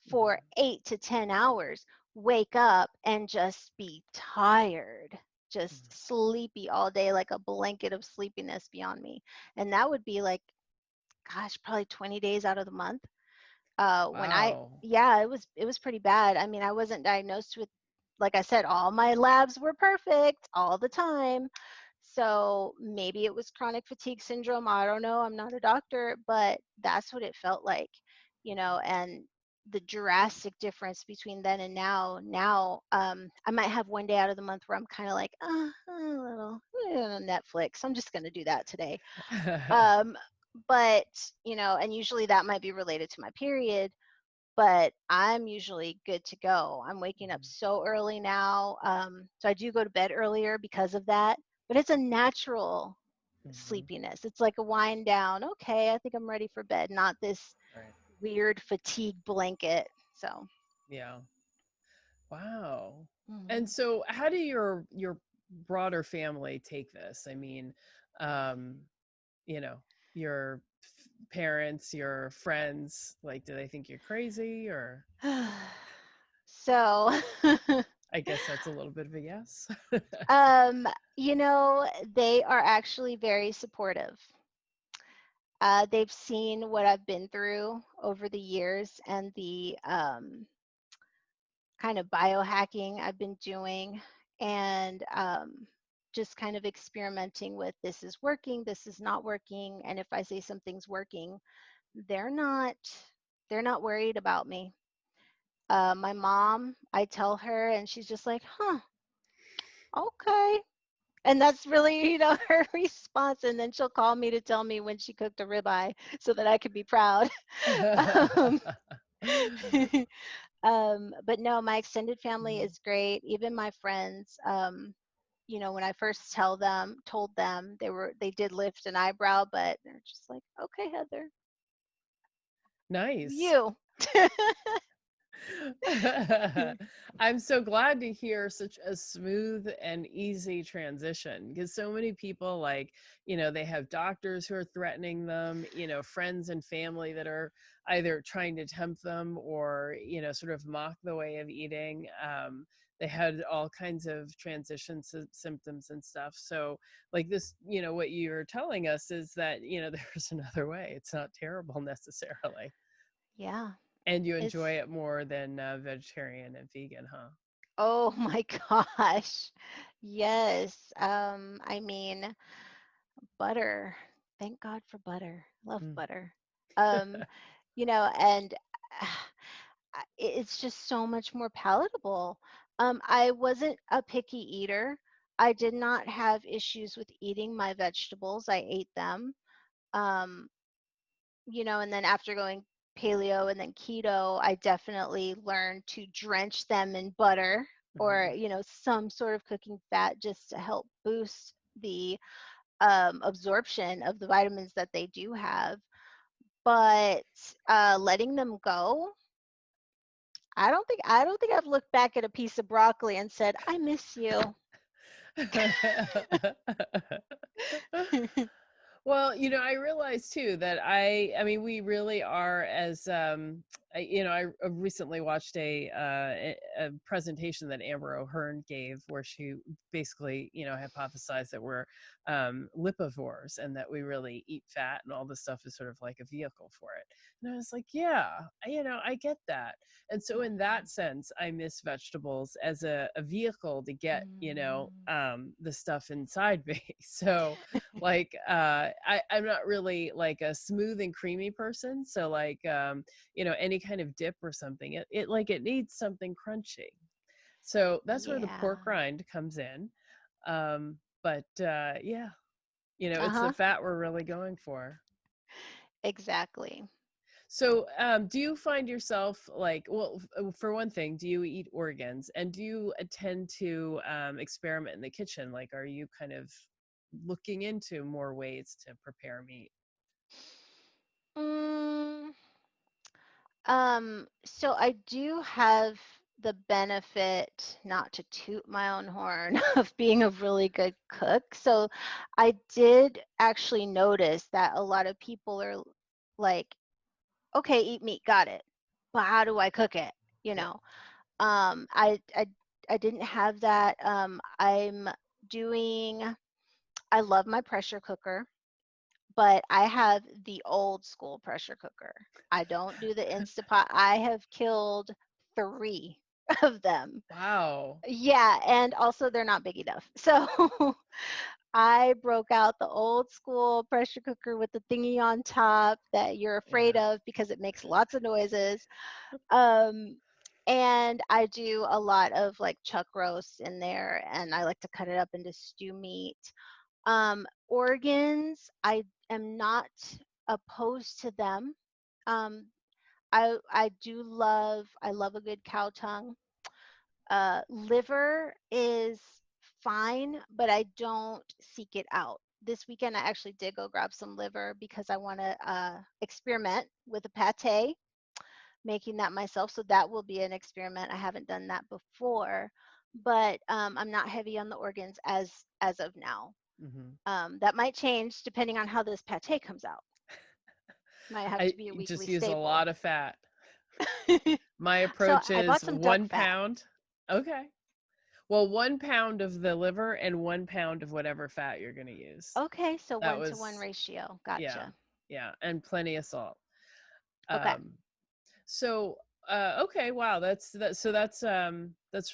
for 8 to 10 hours, wake up and just be tired, just
Mhm.
sleepy all day, like a blanket of sleepiness beyond me. And that would be like, gosh, probably 20 days out of the month. When I,
Wow.
yeah, it was pretty bad. I mean, I wasn't diagnosed with, like I said, all my labs were perfect all the time. So maybe it was chronic fatigue syndrome. I don't know. I'm not a doctor, but that's what it felt like, and the drastic difference between then and now. Now, I might have one day out of the month where I'm kind of like, a little Netflix. I'm just going to do that today. Um, but, and usually that might be related to my period, but I'm usually good to go. I'm waking up so early now. So I do go to bed earlier because of that, but it's a natural
Mhm.
sleepiness. It's like a wind down. Okay, I think I'm ready for bed, not this
Right.
weird fatigue blanket. So,
Yeah. Wow. And
mhm.
so how do your broader family take this? I mean, um, you know, your parents, your friends, like, do they think you're crazy or
So,
I guess that's a little bit of a yes.
um, they are actually very supportive. They've seen what I've been through over the years and the kind of biohacking I've been doing, and just kind of experimenting with, this is working, this is not working, and if I say something's working, they're not they're not worried about me. My mom, I tell her, and she's just like, huh, okay. And that's really, her response. And then she'll call me to tell me when she cooked a ribeye so that I could be proud. um, but no, my extended family
Mhm.
is great. Even my friends, when I first told them, they did lift an eyebrow, but they're just like, okay, Heather,
Nice.
you.
I'm so glad to hear such a smooth and easy transition because so many people, like, they have doctors who are threatening them, friends and family that are either trying to tempt them or, sort of mock the way of eating. They had all kinds of transition symptoms and stuff. So, like this, what you're telling us is that, there's another way. It's not terrible necessarily.
Yeah,
And you enjoy
it's,
it more than vegetarian and vegan, huh?
oh my gosh. Yes. I mean, butter. Thank God for butter. Love
Mm.
butter. Um, and it's just so much more palatable. I wasn't a picky eater. I did not have issues with eating my vegetables. I ate them. Um, and then after going paleo and then keto, I definitely learned to drench them in butter or,
Mhm.
some sort of cooking fat just to help boost the absorption of the vitamins that they do have. But letting them go, I don't think I've looked back at a piece of broccoli and said, I miss you.
Well, I realize too that I mean, we really are as I recently watched a presentation that Amber O'Hearn gave where she basically, hypothesized that we're lipivores and that we really eat fat and all this stuff is sort of like a vehicle for it. And I was like, yeah, I get that. And so in that
Mhm.
sense, I miss vegetables as a vehicle to get,
Mm.
the stuff inside me. So like I'm not really like a smooth and creamy person. So like any kind of dip or something, it like it needs something crunchy. So that's where the pork
Yeah.
rind comes in. But yeah, it's the
Uh-huh.
fat we're really going for.
Exactly.
So, do you find yourself like, well, for one thing, do you eat organs and do you tend to experiment in the kitchen? Like, are you kind of looking into more ways to prepare meat?
Mm, so I do have the benefit, not to toot my own horn, of being a really good cook. So I did actually notice that a lot of people are like, okay, eat meat, got it. well, how do I cook it? You
Yeah.
know, I didn't have that. Doing, I love my pressure cooker, but I have the old school pressure cooker. I don't do the Instapot. I have killed 3 of them.
Wow.
Yeah, and also they're not big enough. So I broke out the old school pressure cooker with the thingy on top that you're afraid
Yeah.
of because it makes lots of noises. Um, and I do a lot of like chuck roasts in there, and I like to cut it up into stew meat. Organs, I am not opposed to them. Um, I love a good cow tongue. Liver is fine, but I don't seek it out. This weekend, I actually did go grab some liver because I want to experiment with a pate, making that myself. So that will be an experiment. I haven't done that before, but I'm not heavy on the organs as of now.
Hmm.
That might change depending on how this pate comes out. Might have
I
to be a
just
weekly
use a
staple.
lot of fat. My
So
approach
I bought
is
some duck
one
fat.
pound. Okay. Well, 1 pound of the liver and 1 pound of whatever fat you're going to use.
Okay, so
That
1-to-1
was,
ratio.
yeah,
Gotcha.
yeah, and plenty of salt.
Okay.
Um, so, okay, wow, that's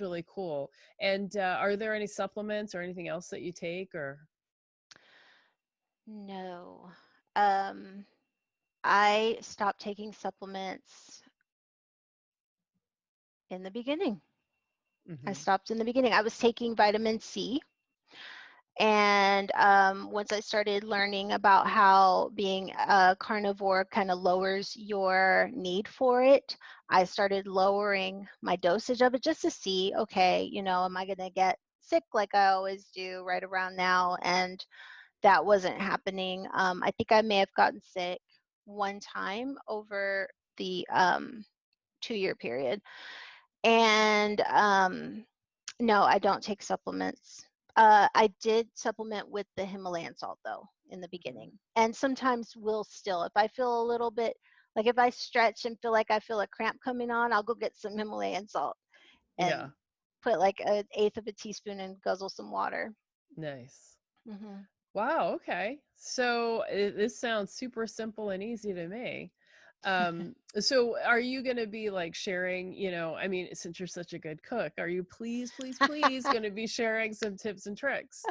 really cool. And are there any supplements or anything else that you take, or?
No. Um, I stopped taking supplements in the beginning. I
Hmm.
stopped in the beginning. I was taking vitamin C. And once I started learning about how being a carnivore kind of lowers your need for it, I started lowering my dosage of it just to see, okay, am I going to get sick like I always do right around now? And that wasn't happening. I think I may have gotten sick one time over the 2-year period. And no, I don't take supplements. I did supplement with the Himalayan salt though in the beginning, and sometimes will still. If I feel a little bit like if I stretch and feel like I feel a cramp coming on, I'll go get some Himalayan salt
Yeah,
and put like an eighth of a teaspoon and guzzle some water.
nice.
Hmm.
Wow, okay. So this sounds super simple and easy to me. So are you going to be like sharing, I mean, since you're such a good cook, are you please going to be sharing some tips and tricks?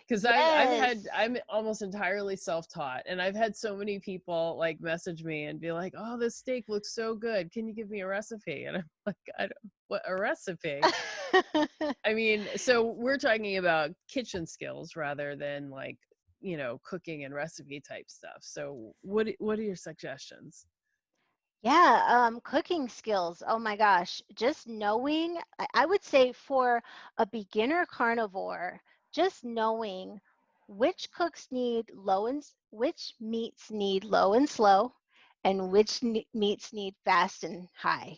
Because
Yes.
I'm almost entirely self-taught, and I've had so many people like message me and be like, "Oh, this steak looks so good. Can you give me a recipe?" And I'm like, "I don't, what, a recipe?" I mean, so we're talking about kitchen skills rather than like, cooking and recipe type stuff. So what are your suggestions?
Yeah, cooking skills. Oh my gosh, just knowing, I would say for a beginner carnivore, just knowing which cooks need which meats need low and slow, and which meats need fast and high.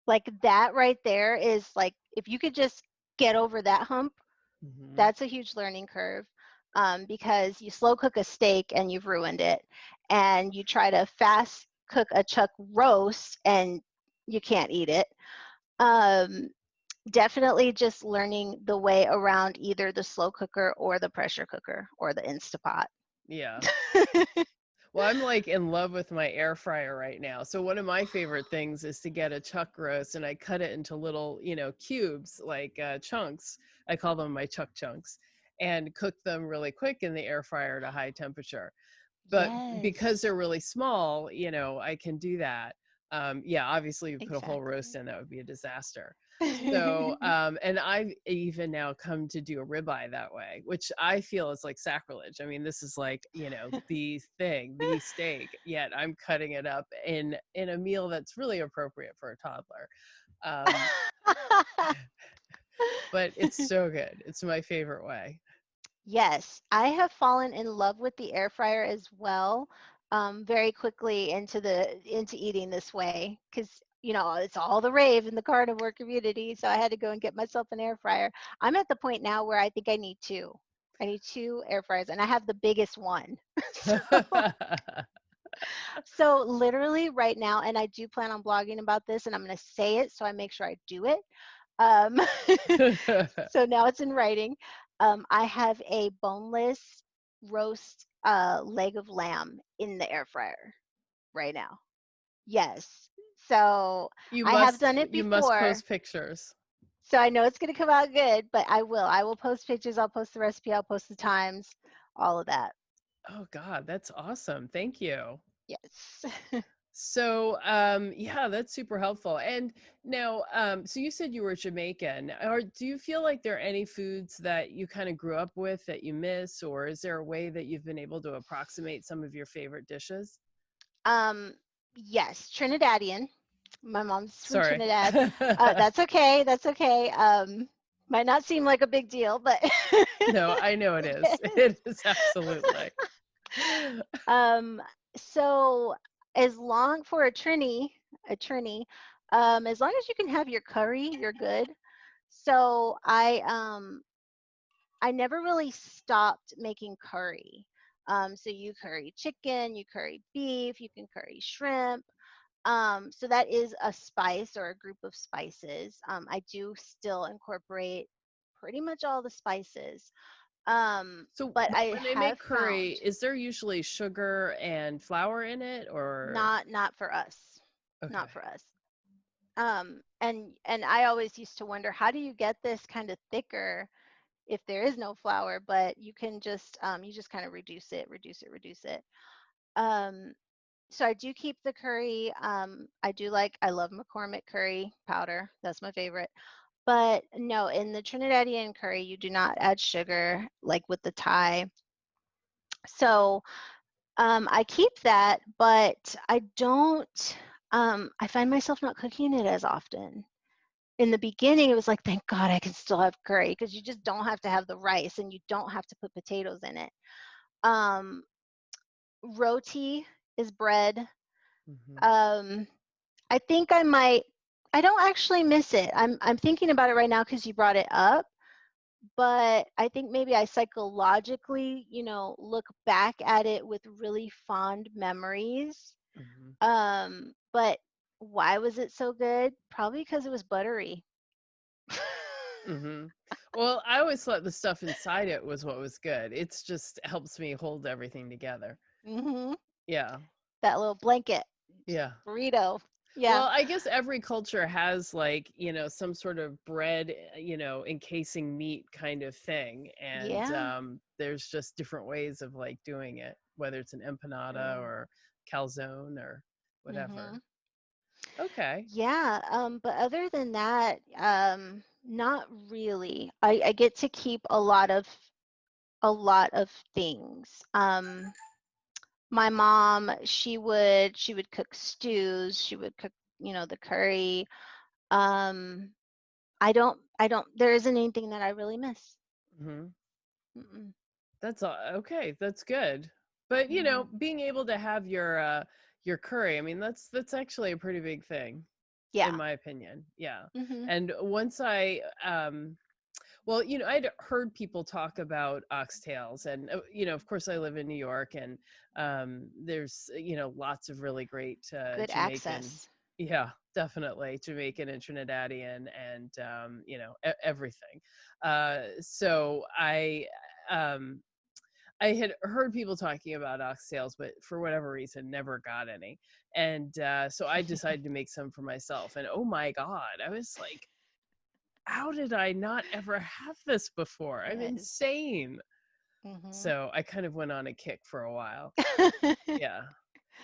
Like that right there is like, if you could just get over that hump,
Hmm.
that's a huge learning curve, because you slow cook a steak and you've ruined it, and you try to fast cook a chuck roast and you can't eat it. Um, Definitely just learning the way around either the slow cooker or the pressure cooker or the Instapot.
Yeah. Well, I'm like in love with my air fryer right now. So one of my favorite things is to get a chuck roast and I cut it into little, cubes, like chunks. I call them my chuck chunks, and cook them really quick in the air fryer at a high temperature. But because
Yes,
they're really small, I can do that. Yeah, obviously, you put a whole roast
exactly.
in, that would be a disaster. So, and I've even now come to do a ribeye that way, which I feel is like sacrilege. I mean, this is like, the thing, the steak, yet I'm cutting it up in a meal that's really appropriate for a toddler. Um, but it's so good. It's my favorite way.
Yes, I have fallen in love with the air fryer as well, very quickly into eating this way because it's all the rave in the carnivore community. So I had to go and get myself an air fryer. I'm at the point now where I think I need two. I need two air fryers, and I have the biggest one. So So literally right now, and I do plan on blogging about this, and I'm going to say it so I make sure I do it. Um, so now it's in writing. I have a boneless roast leg of lamb in the air fryer right now. Yes. So I have done it
You must
before.
post pictures.
So I know it's going to come out good, but I will. I will post pictures. I'll post the recipe. I'll post the times, all of that.
Oh God, that's awesome. Thank you.
Yes.
So, yeah, that's super helpful. And now, so you said you were Jamaican. Or do you feel like there are any foods that you kind of grew up with that you miss, or is there a way that you've been able to approximate some of your favorite dishes?
um, yes, Trinidadian. My mom's from
Sorry.
Trinidad. That's okay. That's okay. Might not seem like a big deal, but
No, I know it
it
is.
is.
It is absolutely.
Um, so as long for as long as you can have your curry, you're good. So I never really stopped making curry. So you curry chicken, you curry beef, you can curry shrimp. So that is a spice or a group of spices. I do still incorporate pretty much all the spices.
So
But I
when they
have
make curry,
found
is there usually sugar and flour in it, or
not for us,
okay?
not for us. And I always used to wonder, how do you get this kind of thicker if there is no flour? But you just kind of reduce it. Um, so I do keep the curry. I love McCormick curry powder. That's my favorite. But no, in the Trinidadian curry, you do not add sugar like with the Thai. So I keep that, but I don't. I find myself not cooking it as often. In the beginning, it was like, thank God I can still have curry because you just don't have to have the rice and you don't have to put potatoes in it. Um, Roti is bread.
Hmm.
Um, I think I might. I don't actually miss it. I'm thinking about it right now because you brought it up. But I think maybe I psychologically, look back at it with really fond memories.
Hmm.
But why was it so good? Probably because it was buttery.
Hmm. Well, I always thought the stuff inside it was what was good. It's just helps me hold everything together.
Hmm.
Yeah.
That little blanket
Yeah.
burrito. Yeah.
Well, I guess every culture has like, some sort of bread, encasing meat kind of thing. And
Yeah.
there's just different ways of like doing it, whether it's an empanada
True.
or calzone or whatever.
Hmm.
Okay.
Yeah. But other than that, not really. I get to keep a lot of things. My mom, she would cook stews, she would cook, the curry. Um, I don't there isn't anything that I really miss.
Hmm.
Mm-mm.
That's okay. That's good. But
Hmm.
being able to have your curry, I mean, that's actually a pretty big thing, in
Yeah.
my opinion. Yeah.
Hmm.
And once well, I'd heard people talk about oxtails, and of course, I live in New York, and there's lots of really great
Good
Jamaican,
access.
yeah, definitely Jamaican and Trinidadian, and everything. So um, I had heard people talking about oxtails, but for whatever reason, never got any. And so I decided to make some for myself, and oh my God, I was like, how did I not ever have this before? I'm
Yes.
insane.
Hmm.
So I kind of went on a kick for a while. Yeah.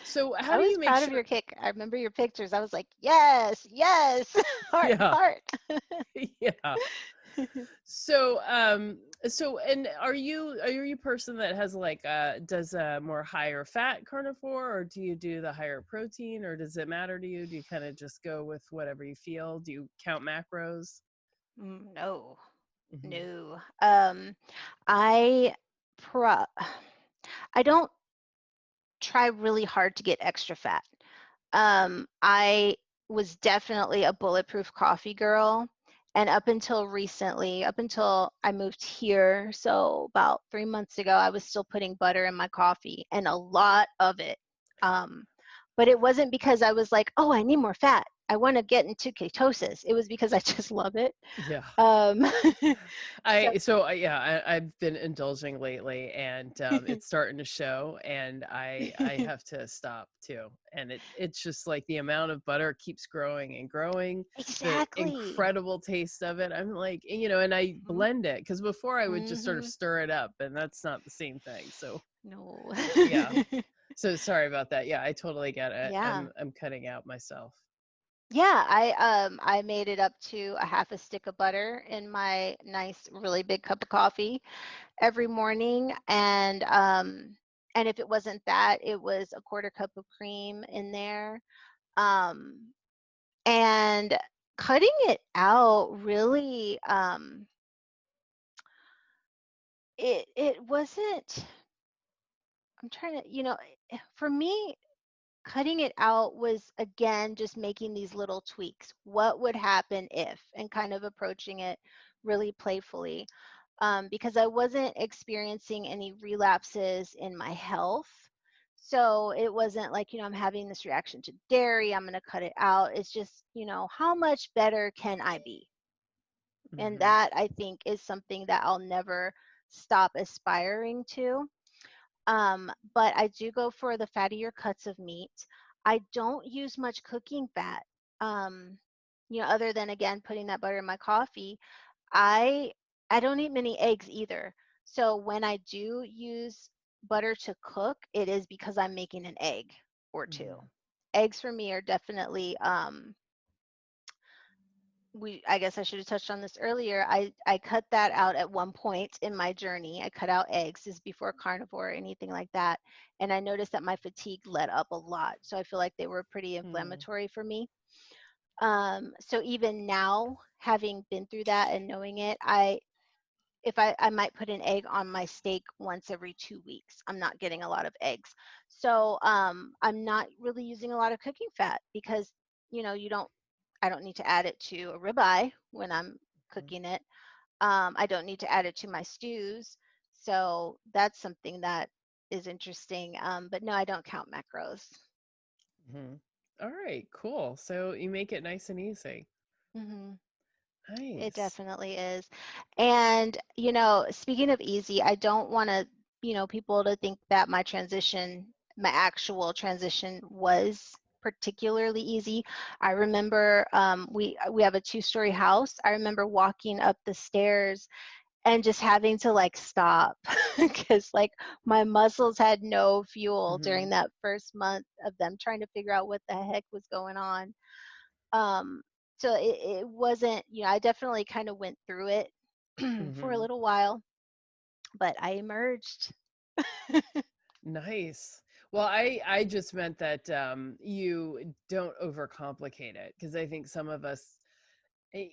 So how
I
do
was
you make
proud of
sure?
your kick. I remember your pictures. I was like, yes, yes, heart,
Yeah.
heart.
Yeah. So and are you a person that has like does a more higher fat carnivore, or do you do the higher protein, or does it matter to you? Do you kind of just go with whatever you feel? Do you count macros?
No,
Hmm.
no. I pro I don't try really hard to get extra fat. I was definitely a bulletproof coffee girl. And up until recently, up until I moved here, so about 3 months ago, I was still putting butter in my coffee and a lot of it. Um, But it wasn't because I was like, oh, I need more fat, I want to get into ketosis. It was because I just love it.
Yeah.
um so
I've been indulging lately, and it's starting to show, and I have to stop too. And it's just like the amount of butter keeps growing and growing, the
exactly.
incredible taste of it. I'm like, and I blend it, because before I would just sort of
Mm-hmm.
stir it up, and that's not the same thing. So
No.
yeah. So sorry about that. Yeah, I totally get it.
Yeah.
I'm cutting out myself.
Yeah, I made it up to a half a stick of butter in my nice really big cup of coffee every morning, and if it wasn't that, it was a quarter cup of cream in there. Um and cutting it out really, it wasn't, I'm trying to, for me, cutting it out was again just making these little tweaks. What would happen if, and kind of approaching it really playfully, because I wasn't experiencing any relapses in my health. So it wasn't like, I'm having this reaction to dairy, I'm going to cut it out. It's just, how much better can I be? And
Hmm.
that, I think, is something that I'll never stop aspiring to. But I do go for the fattier cuts of meat. I don't use much cooking fat. Um, other than again putting that butter in my coffee. I I don't eat many eggs either. So when I do use butter to cook, it is because I'm making an egg or two.
Hmm.
Eggs for me are definitely, I guess I should have touched on this earlier. I cut that out at one point in my journey. I cut out eggs. This is before carnivore or anything like that. And I noticed that my fatigue let up a lot. So I feel like they were pretty
Hmm.
inflammatory for me. So even now, having been through that and knowing it, if I might put an egg on my steak once every 2 weeks. I'm not getting a lot of eggs. So I'm not really using a lot of cooking fat because, you don't, I don't need to add it to a ribeye when I'm cooking it. I don't need to add it to my stews. So that's something that is interesting. But no, I don't count macros.
Hmm. All right, cool. So you make it nice and easy.
Hmm. It
Nice.
definitely is. And, speaking of easy, I don't want to, people to think that my actual transition was particularly easy. I remember, we have a two-story house. I remember walking up the stairs and just having to like stop because like my muscles had no fuel during
Hmm.
that first month of them trying to figure out what the heck was going on. um so it wasn't, I definitely kind of went through it for a
Hmm.
little while, but I emerged.
Nice. Well, I just meant that you don't overcomplicate it, because I think some of us, eh,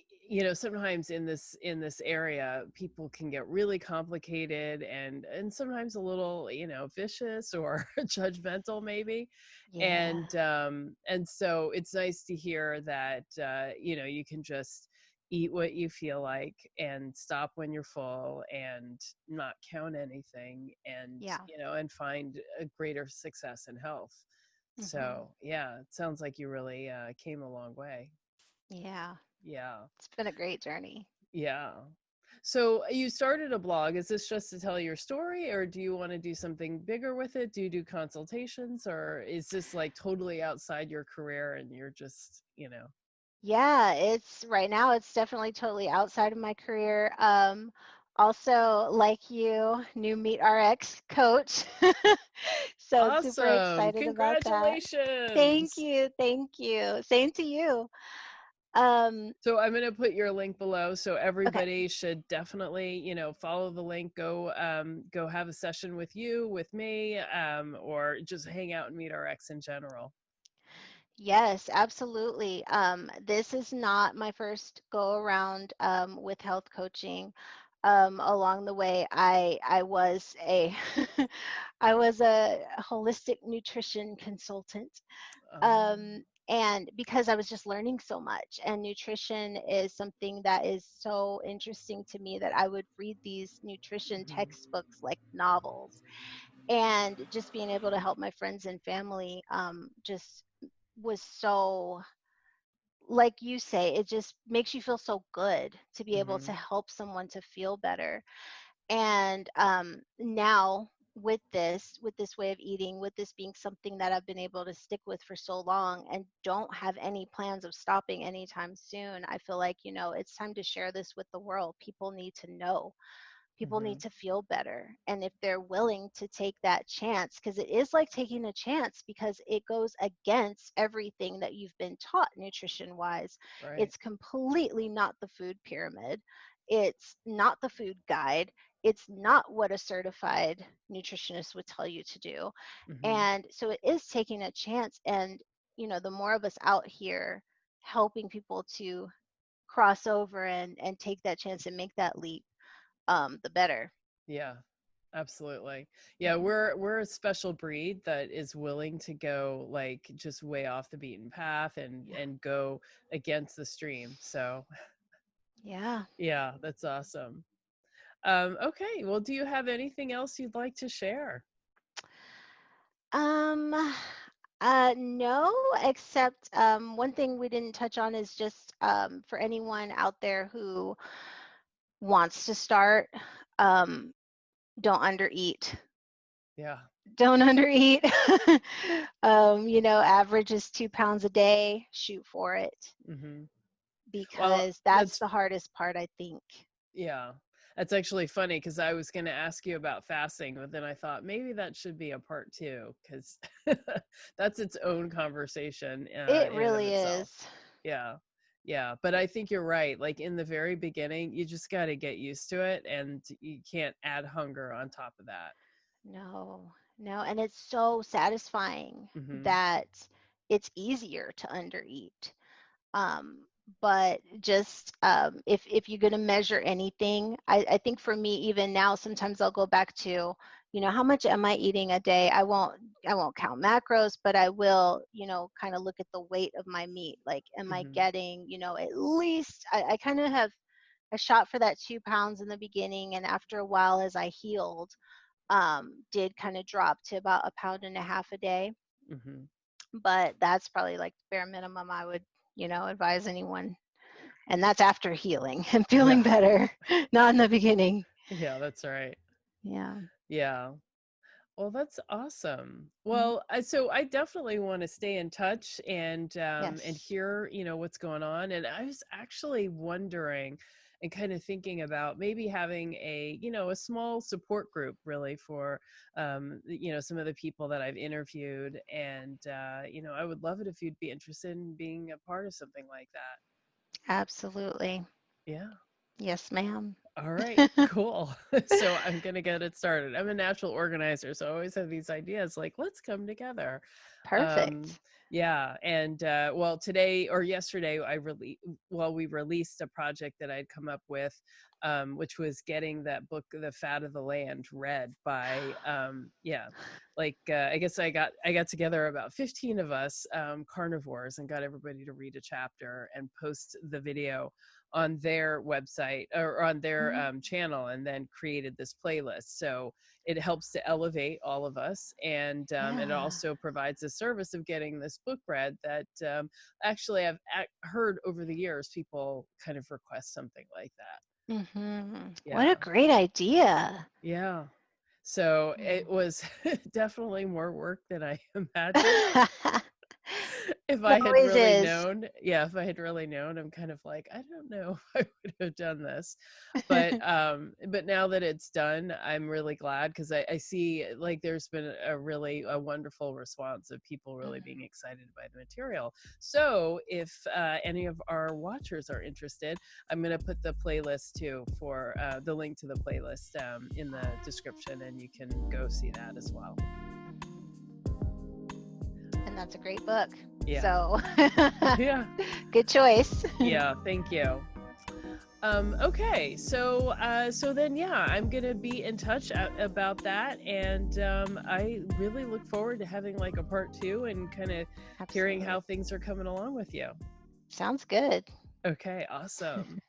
sometimes in this area, people can get really complicated, and sometimes a little, vicious or judgmental maybe.
Yeah.
And so it's nice to hear that you can just eat what you feel like, and stop when you're full, and not count anything, and
Yeah.
and find a greater success in health.
Hmm.
So yeah, it sounds like you really came a long way.
Yeah,
Yeah.
it's been a great journey.
Yeah. So you started a blog. Is this just to tell your story, or do you want to do something bigger with it? Do you do consultations, or is this like totally outside your career and you're just.
Yeah, it's right now, it's definitely totally outside of my career. Also, like you, new Meet RX coach. So super
Awesome.
excited about that. Thank
Congratulations.
you, thank you. Same to you. Um,
So I'm going to put your link below, so
okay.
everybody should definitely, follow the link, go have a session with you, with me, or just hang out and meet RX in general.
Yes, absolutely. This is not my first go around with health coaching. Along the way, I was a I was a holistic nutrition consultant,
Um,
and because I was just learning so much, and nutrition is something that is so interesting to me that I would read these nutrition
mhm.
textbooks like novels. And just being able to help my friends and family just was so, like you say, it just makes you feel so good to be able to
Hmm.
help someone to feel better. And now with this way of eating, with this being something that I've been able to stick with for so long and don't have any plans of stopping anytime soon, I feel like, it's time to share this with the world. People need to know, people
Hmm.
need to feel better. And if they're willing to take that chance, because it is like taking a chance, because it goes against everything that you've been taught nutrition wise.
Right.
It's completely not the food pyramid, it's not the food guide, it's not what a certified nutritionist would tell you to do.
Hmm.
And so it is taking a chance. And the more of us out here helping people to cross over and take that chance and make that leap, the better.
Yeah, absolutely. Yeah,
Mhm.
we're a special breed that is willing to go like just way off the beaten path
Yeah.
and go against the stream. So
Yeah.
yeah, that's awesome. Okay, well, do you have anything else you'd like to share?
Um, no, except one thing we didn't touch on is just for anyone out there who wants to start, um, don't undereat.
Yeah.
Don't undereat. Average is 2 pounds a day. Shoot for it,
Hmm. Well,
because that's
that's
the hardest part, I think.
yeah. That's actually funny because I was going to ask you about fasting, but then I thought maybe that should be a part two because that's its own conversation
It
in and of
really is.
itself. Yeah. Yeah. But I think you're right. Like in the very beginning, you just got to get used to it and you can't add hunger on top of that.
No, no. And it's so satisfying
Hmm.
that it's easier to undereat. Um, but just if you're going to measure anything, I think for me, even now, sometimes I'll go back to, how much am I eating a day? I won't count macros, but I will, kind of look at the weight of my meat. Like, am I
Hmm.
getting, at least, I kind of have, I shot for that 2 pounds in the beginning. And after a while, as I healed, did kind of drop to about a pound and a half a day.
Hmm.
But that's probably like the bare minimum I would, advise anyone. And that's after healing and feeling
Yeah.
better, not in the beginning.
Yeah, that's right.
Yeah.
Yeah. Well, that's awesome.
Mhm.
Well, so I definitely want to stay in touch and
Yes.
hear, what's going on. And I was actually wondering and kind of thinking about maybe having a small support group really for, some of the people that I've interviewed. And, I would love it if you'd be interested in being a part of something like that.
Absolutely.
Yeah.
Yes, ma'am.
All right, cool. So I'm gonna get it started. I'm a natural organizer, so I always have these ideas like, let's come together. Um,
Perfect.
yeah, and well, today or yesterday, we released a project that I'd come up with, which was getting that book, The Fat of the Land, read by yeah, like I guess I got together about 15 of us, carnivores, and got everybody to read a chapter and post the video on their website or on their
Mhm.
channel, and then created this playlist. So it helps to elevate all of us, and it
Yeah.
also provides a service of getting this book read that actually I've heard over the years people kind of request something like that.
What a
Yeah.
great idea.
Yeah. So it
Mm.
was definitely more work than I imagined. If
It
I had
always
really
is.
known, yeah, if I had really known, I'm kind of like, I don't know if I would have done this. But now that it's done, I'm really glad because I see like there's been a wonderful response of people really being
Mhm.
excited by the material. So if any of our watchers are interested, I'm going to put the playlist too for the link to the playlist in the description, and you can go see that as well.
And that's a great book.
Yeah.
So,
Yeah.
good choice.
Yeah. Thank you. Okay, so then yeah, I'm gonna be in touch about that, and I really look forward to having like a part two and kind of hearing how
Absolutely.
things are coming along with you.
Sounds good.
Okay, awesome.